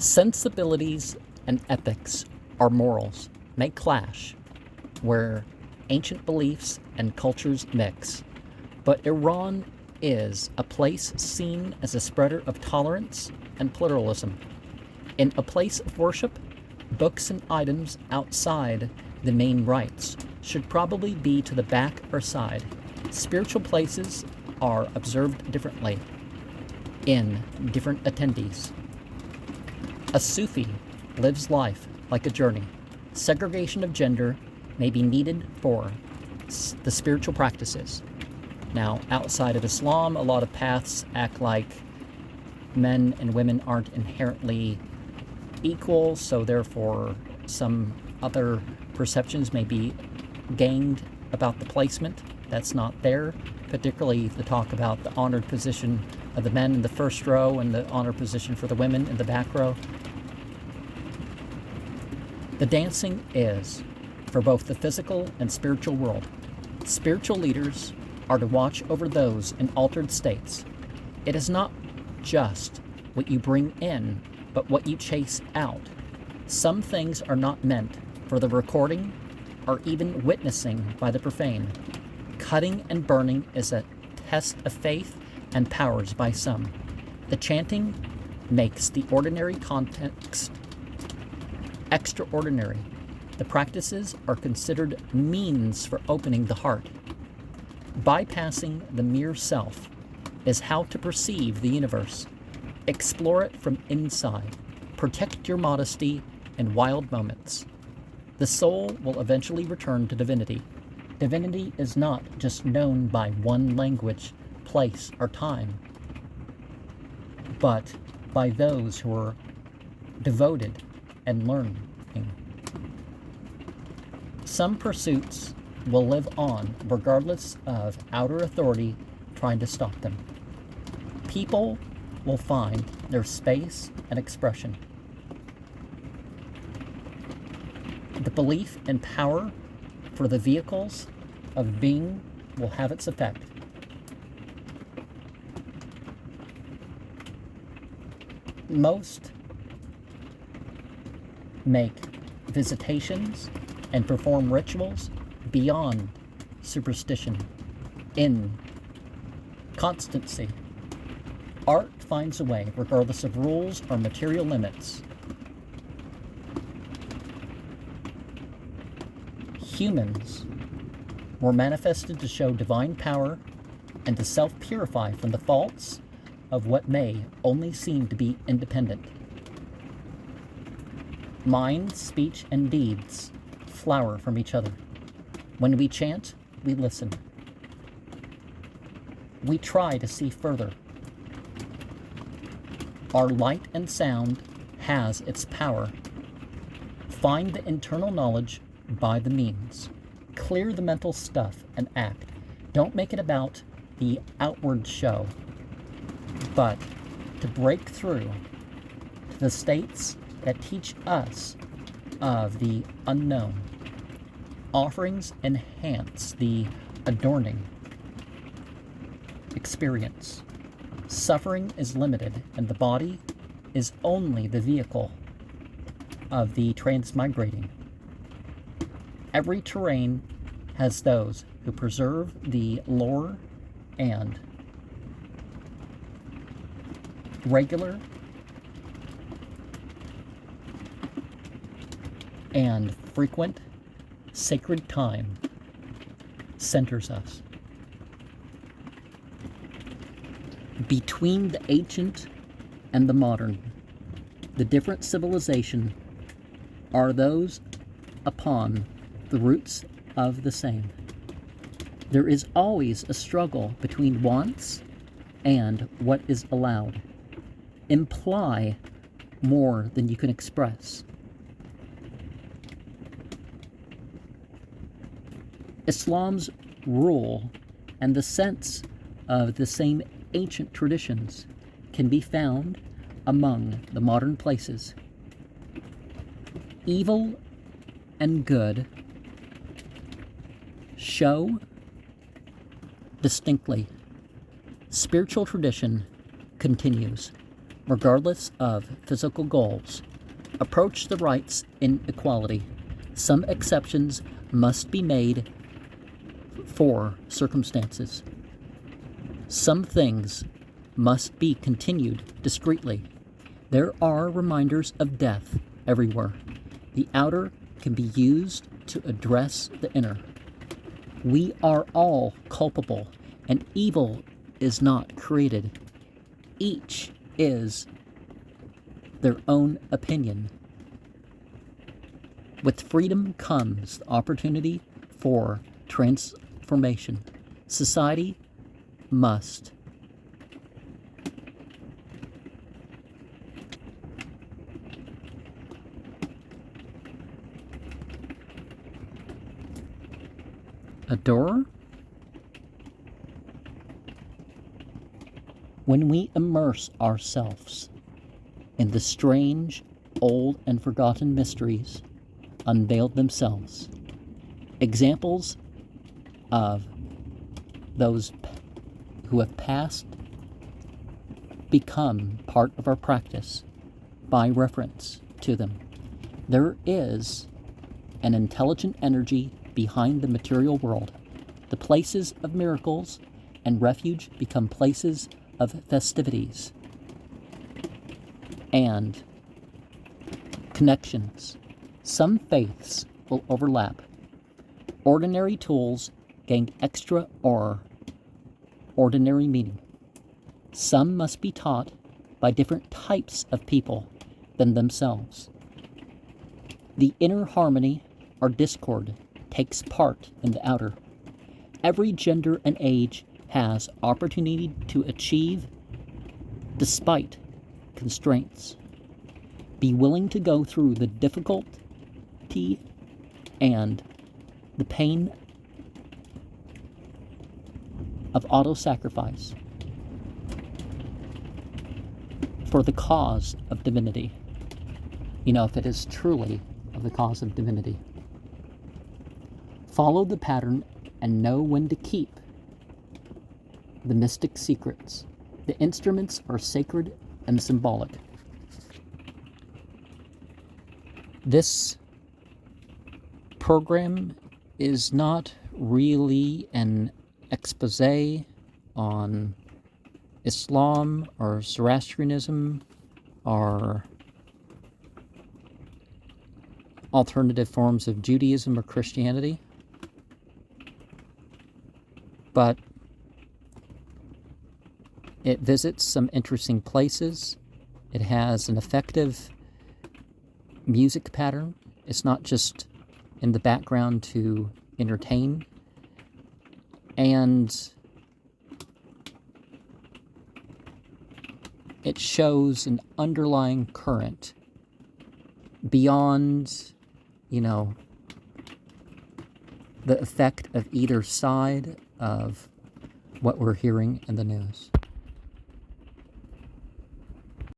Sensibilities and ethics, or morals, may clash where ancient beliefs and cultures mix, but Iran is a place seen as a spreader of tolerance and pluralism. In a place of worship, books and items outside the main rites should probably be to the back or side. Spiritual places are observed differently in different attendees. A Sufi lives life like a journey. Segregation of gender may be needed for the spiritual practices. Now, outside of Islam, a lot of paths act like men and women aren't inherently equal, so therefore some other perceptions may be gained about the placement that's not there, particularly the talk about the honored position of the men in the first row and the honored position for the women in the back row. The dancing is for both the physical and spiritual world. Spiritual leaders are to watch over those in altered states. It is not just what you bring in, but what you chase out. Some things are not meant for the recording or even witnessing by the profane. Cutting and burning is a test of faith and powers by some. The chanting makes the ordinary context extraordinary. The practices are considered means for opening the heart. Bypassing the mere self is how to perceive the universe. Explore it from inside. Protect your modesty in wild moments. The soul will eventually return to divinity. Divinity is not just known by one language, place, or time, but by those who are devoted and learning. Some pursuits will live on regardless of outer authority trying to stop them. People will find their space and expression. The belief in power for the vehicles of being will have its effect. Most make visitations and perform rituals beyond superstition in constancy. Art finds a way, regardless of rules or material limits. Humans were manifested to show divine power and to self-purify from the faults of what may only seem to be independent. Mind, speech, and deeds flower from each other. When we chant, we listen. We try to see further. Our light and sound has its power. Find the internal knowledge by the means. Clear the mental stuff and act. Don't make it about the outward show, but to break through to the states that teach us of the unknown. Offerings enhance the adorning experience. Suffering is limited, and the body is only the vehicle of the transmigrating. Every terrain has those who preserve the lore and regular and frequent sacred time centers us. Between the ancient and the modern, the different civilization are those upon the roots of the same. There is always a struggle between wants and what is allowed. Imply more than you can express. Islam's rule and the sense of the same ancient traditions can be found among the modern places. Evil and good show distinctly. Spiritual tradition continues. regardless of physical goals, approach the rights in equality. Some exceptions must be made for circumstances. Some things must be continued discreetly. There are reminders of death everywhere. The outer can be used to address the inner. We are all culpable, and evil is not created. Each is their own opinion. With freedom comes the opportunity for transformation. Society must adore. When we immerse ourselves in the strange, old, and forgotten mysteries unveiled themselves, examples of those who have passed become part of our practice by reference to them. There is an intelligent energy behind the material world. The places of miracles and refuge become places of festivities and connections. Some faiths will overlap. Ordinary tools gain extra or ordinary meaning. Some must be taught by different types of people than themselves. The inner harmony or discord takes part in the outer. Every gender and age has opportunity to achieve despite constraints. Be willing to go through the difficulty and the pain of auto-sacrifice for the cause of divinity. If it is truly of the cause of divinity. Follow the pattern and know when to keep the mystic secrets. The instruments are sacred and symbolic. This program is not really an expose on Islam or Zoroastrianism or alternative forms of Judaism or Christianity, but it visits some interesting places. It has an effective music pattern. It's not just in the background to entertain. And it shows an underlying current beyond, the effect of either side of what we're hearing in the news.